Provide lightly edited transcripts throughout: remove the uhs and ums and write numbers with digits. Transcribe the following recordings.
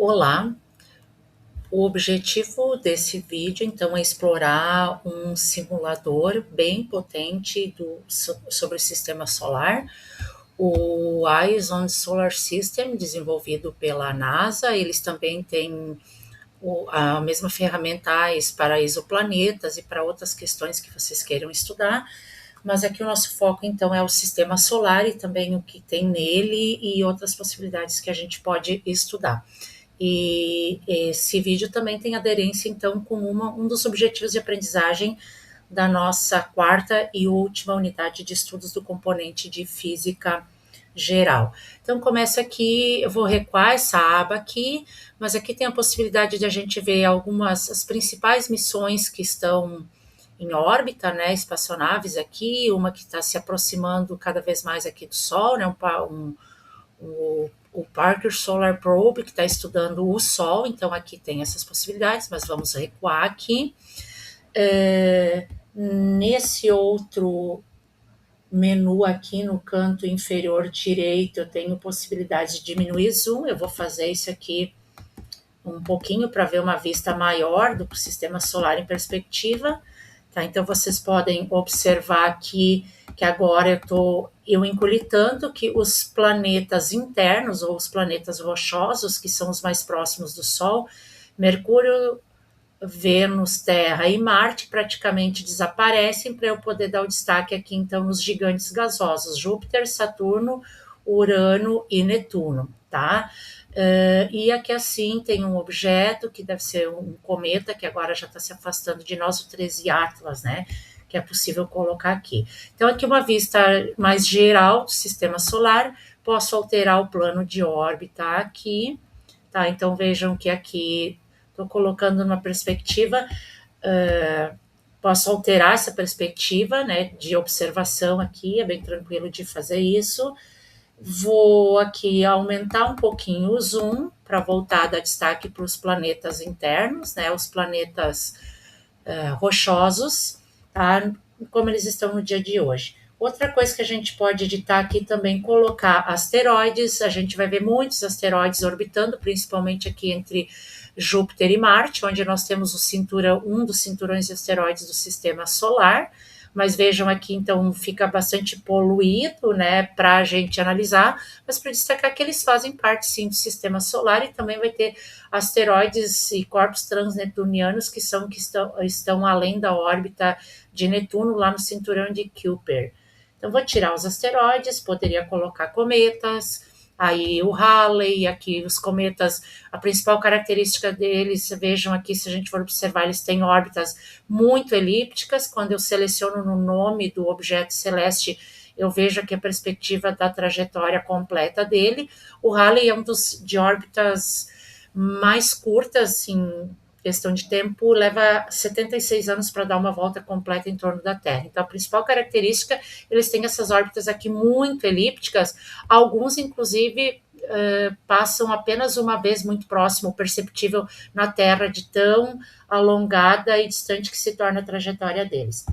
Olá, o objetivo desse vídeo, então, é explorar um simulador bem potente sobre o sistema solar, o Eyes on Solar System, desenvolvido pela NASA. Eles também têm a mesma ferramenta AIS para exoplanetas e para outras questões que vocês queiram estudar, mas aqui o nosso foco, então, é o sistema solar e também o que tem nele e outras possibilidades que a gente pode estudar. E esse vídeo também tem aderência, então, com um dos objetivos de aprendizagem da nossa quarta e última unidade de estudos do componente de física geral. Então, começa aqui, eu vou recuar essa aba aqui, mas aqui tem a possibilidade de a gente ver as principais missões que estão em órbita, né, espaçonaves aqui, uma que está se aproximando cada vez mais aqui do Sol, né, o Parker Solar Probe, que está estudando o Sol, então aqui tem essas possibilidades, mas vamos recuar aqui. Nesse outro menu aqui no canto inferior direito, eu tenho possibilidade de diminuir zoom, eu vou fazer isso aqui um pouquinho para ver uma vista maior do sistema solar em perspectiva. Tá, então vocês podem observar aqui que agora eu encolhi tanto que os planetas internos ou os planetas rochosos, que são os mais próximos do Sol, Mercúrio, Vênus, Terra e Marte, praticamente desaparecem, para eu poder dar o destaque aqui então nos gigantes gasosos, Júpiter, Saturno, Urano e Netuno, tá? E aqui assim tem um objeto que deve ser um cometa, que agora já está se afastando de nós, o 13 Atlas, né? Que é possível colocar aqui. Então, aqui uma vista mais geral do sistema solar, posso alterar o plano de órbita aqui, tá? Então, vejam que aqui estou colocando numa perspectiva, posso alterar essa perspectiva, né, de observação aqui, é bem tranquilo de fazer isso. Vou aqui aumentar um pouquinho o zoom para voltar a dar destaque para os planetas internos, né, os planetas rochosos, tá, como eles estão no dia de hoje. Outra coisa que a gente pode editar aqui também, colocar asteroides. A gente vai ver muitos asteroides orbitando, principalmente aqui entre Júpiter e Marte, onde nós temos um dos cinturões de asteroides do sistema solar. Mas vejam aqui, então, fica bastante poluído, né, para a gente analisar, mas para destacar que eles fazem parte, sim, do sistema solar, e também vai ter asteroides e corpos transnetunianos que estão além da órbita de Netuno, lá no cinturão de Kuiper. Então, vou tirar os asteroides, poderia colocar cometas, aí o Halley, aqui os cometas, a principal característica deles, vejam aqui, se a gente for observar, eles têm órbitas muito elípticas. Quando eu seleciono no nome do objeto celeste, eu vejo aqui a perspectiva da trajetória completa dele. O Halley é um dos de órbitas mais curtas, em questão de tempo, leva 76 anos para dar uma volta completa em torno da Terra. Então, a principal característica, eles têm essas órbitas aqui muito elípticas, alguns, inclusive, passam apenas uma vez muito próximo, perceptível na Terra, de tão alongada e distante que se torna a trajetória deles.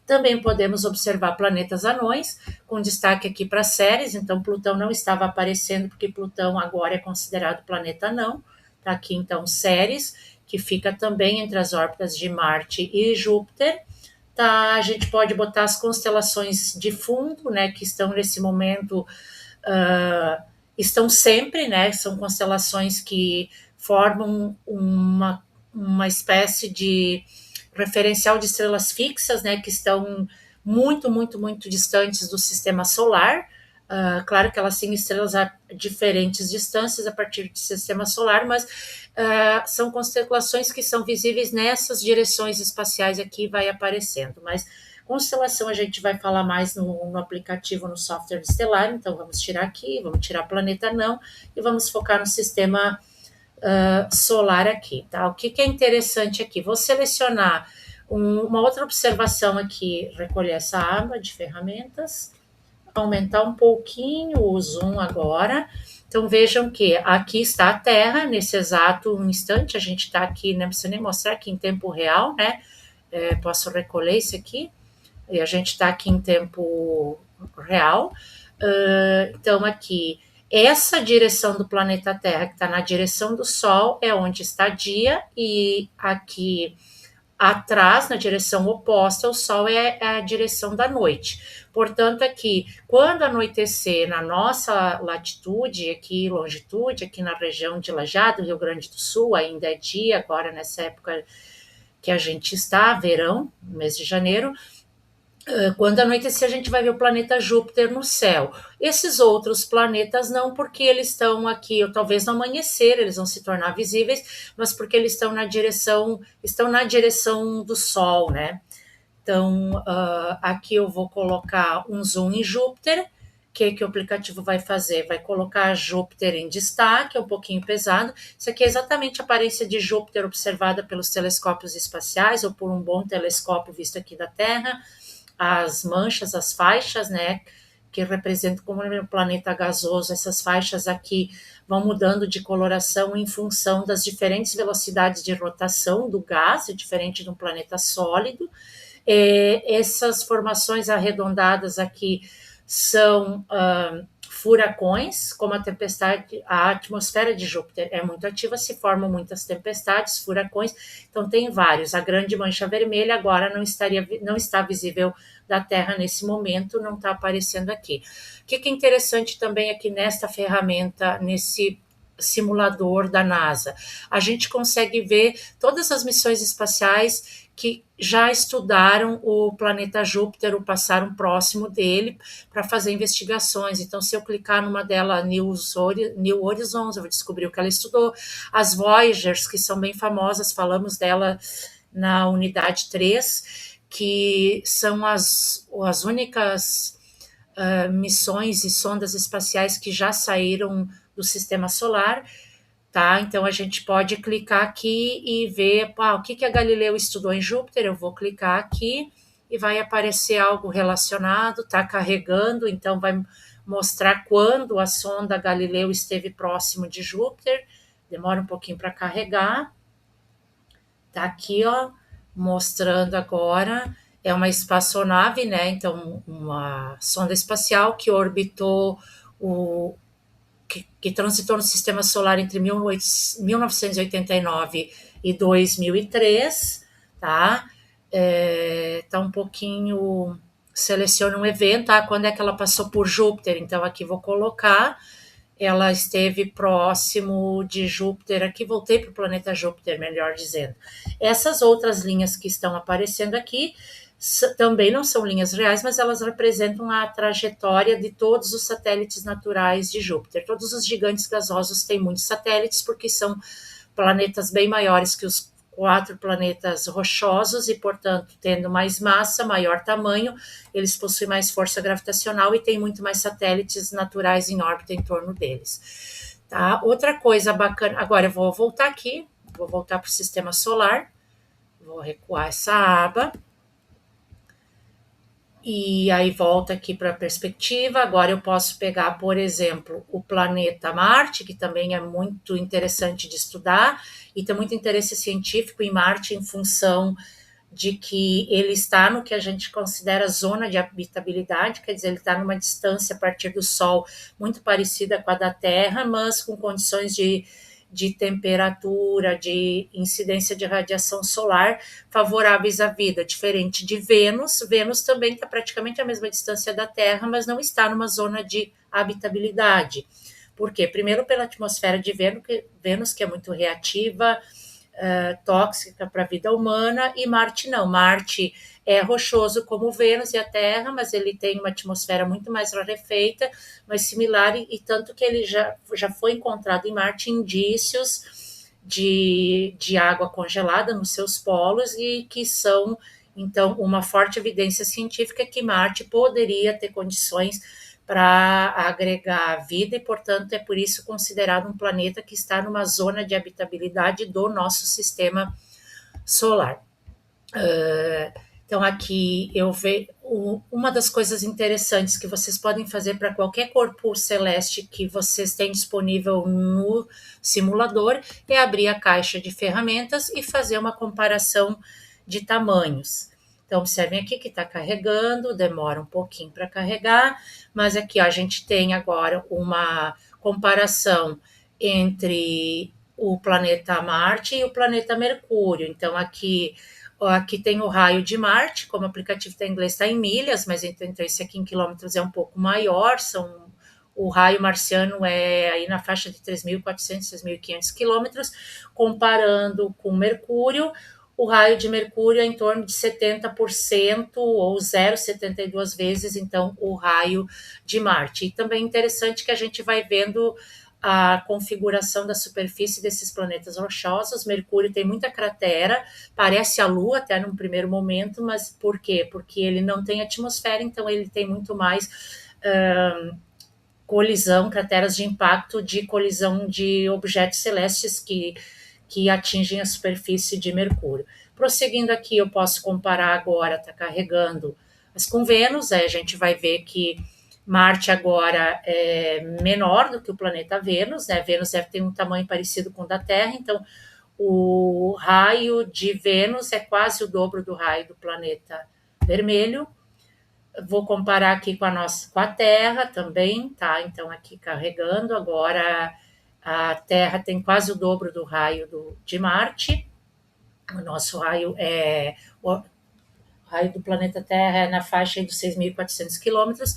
Também podemos observar planetas anões, com destaque aqui para Ceres. Então, Plutão não estava aparecendo, porque Plutão agora é considerado planeta anão. Está aqui, então, Ceres, que fica também entre as órbitas de Marte e Júpiter. Tá, a gente pode botar as constelações de fundo, né, que estão nesse momento, estão sempre, né, são constelações que formam uma espécie de referencial de estrelas fixas, né, que estão muito, muito, muito distantes do sistema solar. Claro que elas têm estrelas a diferentes distâncias a partir do sistema solar, mas são constelações que são visíveis nessas direções espaciais aqui, vai aparecendo. Mas constelação a gente vai falar mais no aplicativo, no software estelar. Então vamos tirar aqui, vamos tirar planeta não, e vamos focar no sistema solar aqui, tá? O que é interessante aqui? Vou selecionar uma outra observação aqui, recolher essa aba de ferramentas, aumentar um pouquinho o zoom agora. Então vejam que aqui está a Terra, nesse exato instante, a gente está aqui, não precisa nem mostrar aqui em tempo real, né? Posso recolher isso aqui, e a gente está aqui em tempo real. Então aqui Essa direção do planeta Terra, que está na direção do Sol, é onde está dia, e aqui atrás, na direção oposta ao Sol, é a direção da noite. Portanto, aqui, quando anoitecer na nossa latitude, aqui longitude, aqui na região de Lajeado, Rio Grande do Sul, ainda é dia, agora nessa época que a gente está, verão, mês de janeiro, quando anoitecer, a gente vai ver o planeta Júpiter no céu. Esses outros planetas não, porque eles estão aqui, ou talvez no amanhecer, eles vão se tornar visíveis, mas porque eles estão na direção do Sol, né? Então, aqui eu vou colocar um zoom em Júpiter. O que o aplicativo vai fazer? Vai colocar Júpiter em destaque, é um pouquinho pesado. Isso aqui é exatamente a aparência de Júpiter observada pelos telescópios espaciais ou por um bom telescópio visto aqui da Terra. As manchas, as faixas, né, que representam como um planeta gasoso, essas faixas aqui vão mudando de coloração em função das diferentes velocidades de rotação do gás, diferente de um planeta sólido. Essas formações arredondadas aqui são furacões, como a tempestade, a atmosfera de Júpiter é muito ativa, se formam muitas tempestades, furacões, então tem vários. A grande mancha vermelha agora não está visível da Terra nesse momento, não está aparecendo aqui. O que é interessante também aqui nesta ferramenta, nesse simulador da NASA, a gente consegue ver todas as missões espaciais que já estudaram o planeta Júpiter, ou passaram próximo dele para fazer investigações. Então, se eu clicar numa delas, New Horizons, eu vou descobrir o que ela estudou. As Voyagers, que são bem famosas, falamos dela na unidade 3, que são as únicas missões e sondas espaciais que já saíram do sistema solar. Tá? Então a gente pode clicar aqui e ver o que a Galileu estudou em Júpiter. Eu vou clicar aqui e vai aparecer algo relacionado, está carregando, então vai mostrar quando a sonda Galileu esteve próximo de Júpiter. Demora um pouquinho para carregar. Tá aqui, ó, mostrando agora. É uma espaçonave, né? Então, uma sonda espacial que orbitou que transitou no sistema solar entre 1989 e 2003, tá? Tá um pouquinho, seleciona um evento, quando é que ela passou por Júpiter, então aqui vou colocar, ela esteve próximo de Júpiter, aqui voltei para o planeta Júpiter, melhor dizendo. Essas outras linhas que estão aparecendo aqui também não são linhas reais, mas elas representam a trajetória de todos os satélites naturais de Júpiter. Todos os gigantes gasosos têm muitos satélites, porque são planetas bem maiores que os 4 planetas rochosos e, portanto, tendo mais massa, maior tamanho, eles possuem mais força gravitacional e têm muito mais satélites naturais em órbita em torno deles. Tá? Outra coisa bacana, agora eu vou voltar aqui, vou voltar para o sistema solar, vou recuar essa aba. E aí volta aqui para a perspectiva. Agora eu posso pegar, por exemplo, o planeta Marte, que também é muito interessante de estudar, e tem muito interesse científico em Marte em função de que ele está no que a gente considera zona de habitabilidade, quer dizer, ele está numa distância a partir do Sol muito parecida com a da Terra, mas com condições de temperatura, de incidência de radiação solar favoráveis à vida, diferente de Vênus. Vênus também está praticamente à mesma distância da Terra, mas não está numa zona de habitabilidade. Por quê? Primeiro, pela atmosfera de Vênus, que é muito reativa, tóxica para a vida humana, e Marte não. Marte é rochoso como Vênus e a Terra, mas ele tem uma atmosfera muito mais rarefeita, mas similar, e tanto que ele já foi encontrado em Marte indícios de água congelada nos seus polos, e que são, então, uma forte evidência científica que Marte poderia ter condições para agregar vida, e, portanto, é por isso considerado um planeta que está numa zona de habitabilidade do nosso sistema solar. Então, aqui eu vejo uma das coisas interessantes que vocês podem fazer para qualquer corpo celeste que vocês têm disponível no simulador é abrir a caixa de ferramentas e fazer uma comparação de tamanhos. Então, observem aqui que está carregando, demora um pouquinho para carregar, mas aqui ó, a gente tem agora uma comparação entre o planeta Marte e o planeta Mercúrio. Então, aqui tem o raio de Marte, como o aplicativo está em inglês, está em milhas, mas então esse aqui em quilômetros é um pouco maior, o raio marciano é aí na faixa de 3.400, 3.500 quilômetros, comparando com Mercúrio, o raio de Mercúrio é em torno de 70% ou 0,72 vezes, então, o raio de Marte. E também é interessante que a gente vai vendo a configuração da superfície desses planetas rochosos. Mercúrio tem muita cratera, parece a Lua até num primeiro momento, mas por quê? Porque ele não tem atmosfera, então ele tem muito mais colisão, crateras de impacto de colisão de objetos celestes que atingem a superfície de Mercúrio. Prosseguindo aqui, eu posso comparar agora, está carregando as com Vênus, a gente vai ver que Marte agora é menor do que o planeta Vênus, né? Vênus tem um tamanho parecido com o da Terra, então o raio de Vênus é quase o dobro do raio do planeta Vermelho. Vou comparar aqui com a Terra também, tá? Então aqui carregando, agora a Terra tem quase o dobro do raio de Marte. O nosso o raio do planeta Terra é na faixa dos 6.400 quilômetros.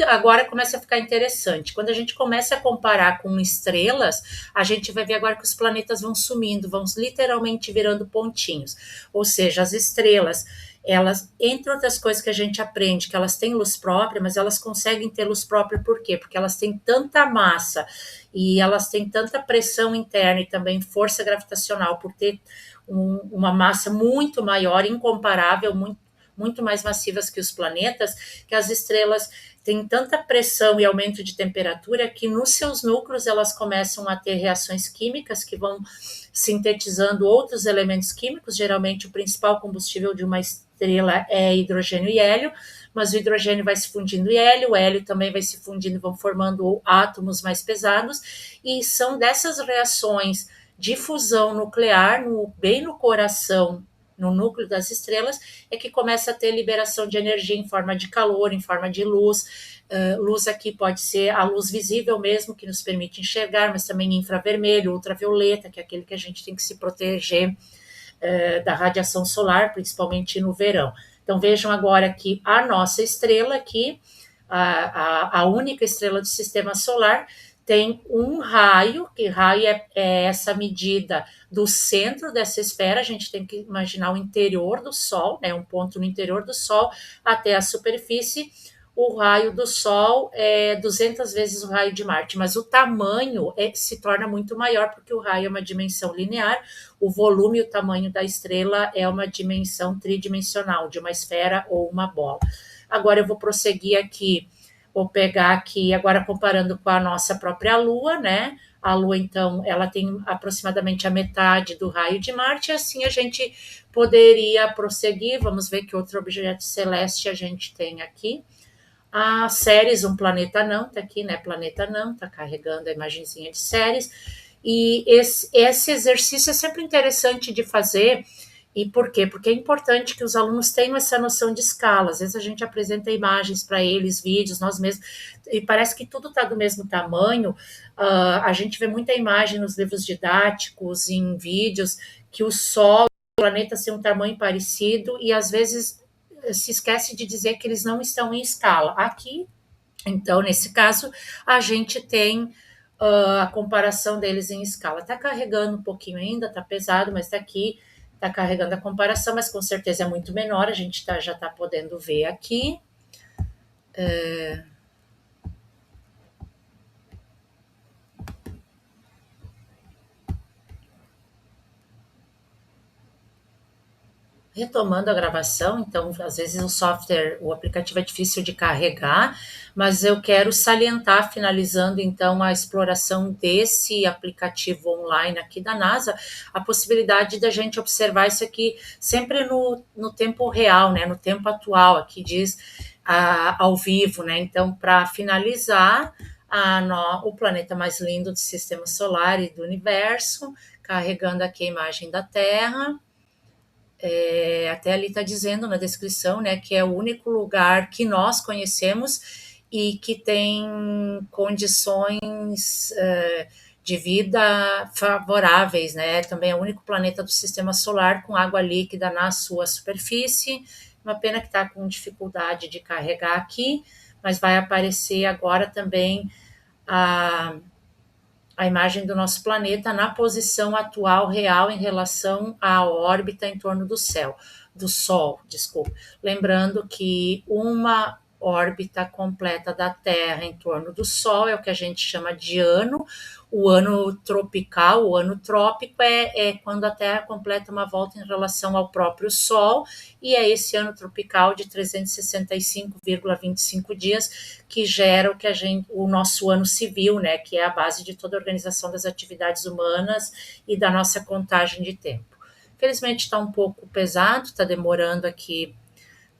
Agora começa a ficar interessante. Quando a gente começa a comparar com estrelas, a gente vai ver agora que os planetas vão sumindo, vão literalmente virando pontinhos. Ou seja, as estrelas, elas, entre outras coisas que a gente aprende, que elas têm luz própria, mas elas conseguem ter luz própria por quê? Porque elas têm tanta massa e elas têm tanta pressão interna e também força gravitacional por ter uma massa muito maior, incomparável, muito mais massivas que os planetas, que as estrelas têm tanta pressão e aumento de temperatura que nos seus núcleos elas começam a ter reações químicas que vão sintetizando outros elementos químicos. Geralmente o principal combustível de uma estrela é hidrogênio e hélio, mas o hidrogênio vai se fundindo em hélio, o hélio também vai se fundindo e vão formando átomos mais pesados, e são dessas reações de fusão nuclear, bem no coração, no núcleo das estrelas, é que começa a ter liberação de energia em forma de calor, em forma de luz. Luz aqui pode ser a luz visível mesmo, que nos permite enxergar, mas também infravermelho, ultravioleta, que é aquele que a gente tem que se proteger da radiação solar, principalmente no verão. Então vejam agora que a nossa estrela aqui, a única estrela do sistema solar, tem um raio, que raio é essa medida do centro dessa esfera, a gente tem que imaginar o interior do Sol, né, um ponto no interior do Sol, até a superfície. O raio do Sol é 200 vezes o raio de Marte, mas o tamanho se torna muito maior, porque o raio é uma dimensão linear, o volume e o tamanho da estrela é uma dimensão tridimensional, de uma esfera ou uma bola. Agora eu vou prosseguir aqui. Vou pegar aqui, agora comparando com a nossa própria Lua, né? A Lua, então, ela tem aproximadamente a metade do raio de Marte, e assim a gente poderia prosseguir. Vamos ver que outro objeto celeste a gente tem aqui. A Ceres, um planeta não, tá aqui, né? Planeta não, tá carregando a imagenzinha de Ceres. E esse exercício é sempre interessante de fazer. E por quê? Porque é importante que os alunos tenham essa noção de escala. Às vezes a gente apresenta imagens para eles, vídeos, nós mesmos, e parece que tudo está do mesmo tamanho. A gente vê muita imagem nos livros didáticos, em vídeos, que o Sol e o planeta têm um tamanho parecido, e às vezes se esquece de dizer que eles não estão em escala. Aqui, então, nesse caso, a gente tem a comparação deles em escala. Está carregando um pouquinho ainda, está pesado, mas está aqui, está carregando a comparação, mas com certeza é muito menor, a gente já está podendo ver aqui. Retomando a gravação, então, às vezes o aplicativo é difícil de carregar, mas eu quero salientar, finalizando então a exploração desse aplicativo online aqui da NASA, a possibilidade da gente observar isso aqui sempre no tempo real, né, no tempo atual, aqui diz ao vivo, né, então, para finalizar, o planeta mais lindo do sistema solar e do universo, carregando aqui a imagem da Terra. Até ali está dizendo na descrição, né, que é o único lugar que nós conhecemos e que tem condições de vida favoráveis, né? Também é o único planeta do sistema solar com água líquida na sua superfície. Uma pena que está com dificuldade de carregar aqui, mas vai aparecer agora também a imagem do nosso planeta na posição atual real em relação à órbita em torno do Sol, desculpa. Lembrando que uma órbita completa da Terra em torno do Sol é o que a gente chama de ano. O ano tropical, o ano trópico é quando a Terra completa uma volta em relação ao próprio Sol, e é esse ano tropical de 365,25 dias que gera o nosso ano civil, né, que é a base de toda a organização das atividades humanas e da nossa contagem de tempo. Infelizmente está um pouco pesado, está demorando aqui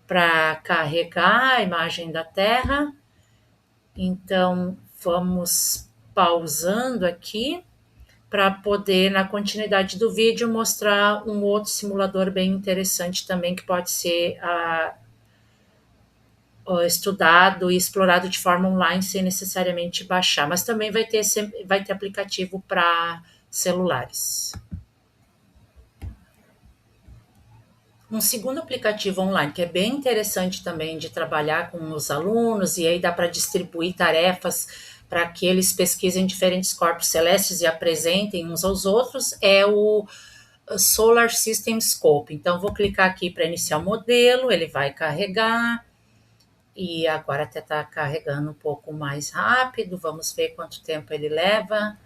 para carregar a imagem da Terra, então vamos pausando aqui para poder, na continuidade do vídeo, mostrar um outro simulador bem interessante também, que pode ser estudado e explorado de forma online sem necessariamente baixar, mas também vai ter aplicativo para celulares. Um segundo aplicativo online que é bem interessante também de trabalhar com os alunos, e aí dá para distribuir tarefas para que eles pesquisem diferentes corpos celestes e apresentem uns aos outros, é o Solar System Scope. Então, vou clicar aqui para iniciar o modelo, ele vai carregar, e agora até está carregando um pouco mais rápido, vamos ver quanto tempo ele leva.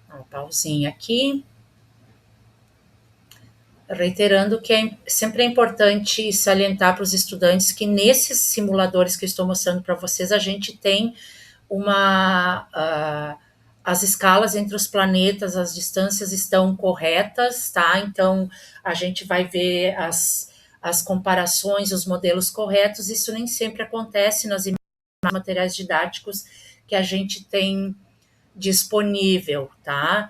Uma pausinha aqui. Reiterando que sempre é importante salientar para os estudantes que nesses simuladores que eu estou mostrando para vocês, a gente tem as escalas entre os planetas, as distâncias estão corretas, tá? Então, a gente vai ver as comparações, os modelos corretos. Isso nem sempre acontece nas materiais didáticos que a gente tem disponível, tá?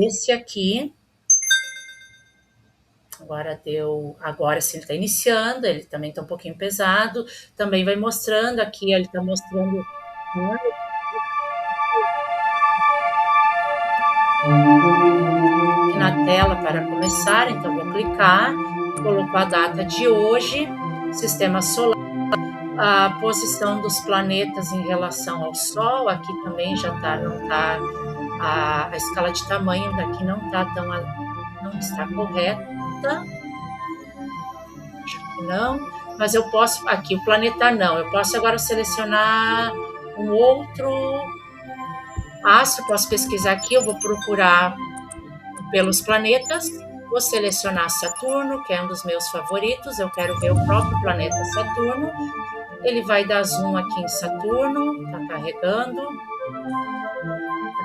Esse aqui... Agora sim ele está iniciando, ele também está um pouquinho pesado, também vai mostrando aqui, ele está mostrando na tela para começar, então vou clicar, coloco a data de hoje, sistema solar, a posição dos planetas em relação ao Sol, aqui também já está, não está, a escala de tamanho daqui não está correta, não, mas eu posso, aqui o planeta não, eu posso agora selecionar um outro astro, posso pesquisar aqui, eu vou procurar pelos planetas, vou selecionar Saturno, que é um dos meus favoritos, eu quero ver o próprio planeta Saturno, ele vai dar zoom aqui em Saturno, tá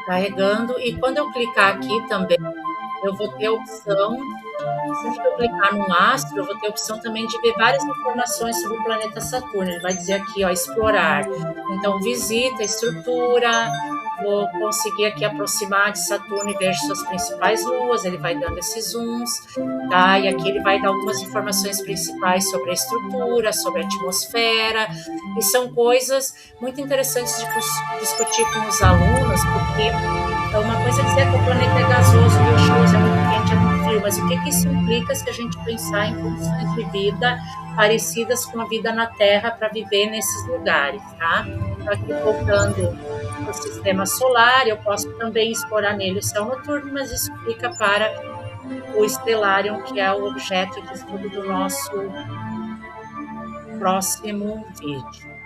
carregando, e quando eu clicar aqui também, eu vou ter a opção, sempre que eu clicar num astro, eu vou ter a opção também de ver várias informações sobre o planeta Saturno. Ele vai dizer aqui, ó, explorar. Então, visita, estrutura, vou conseguir aqui aproximar de Saturno e ver suas principais luas, ele vai dando esses zooms, tá? E aqui ele vai dar algumas informações principais sobre a estrutura, sobre a atmosfera, e são coisas muito interessantes de discutir com os alunos, porque uma coisa é dizer que o planeta é gasoso, rochoso, é muito quente, é muito frio, mas o que isso implica se a gente pensar em condições de vida parecidas com a vida na Terra para viver nesses lugares, tá? Então, aqui voltando para o sistema solar, eu posso também explorar nele o céu noturno, mas isso fica para o Stellarium, que é o objeto de estudo do nosso próximo vídeo.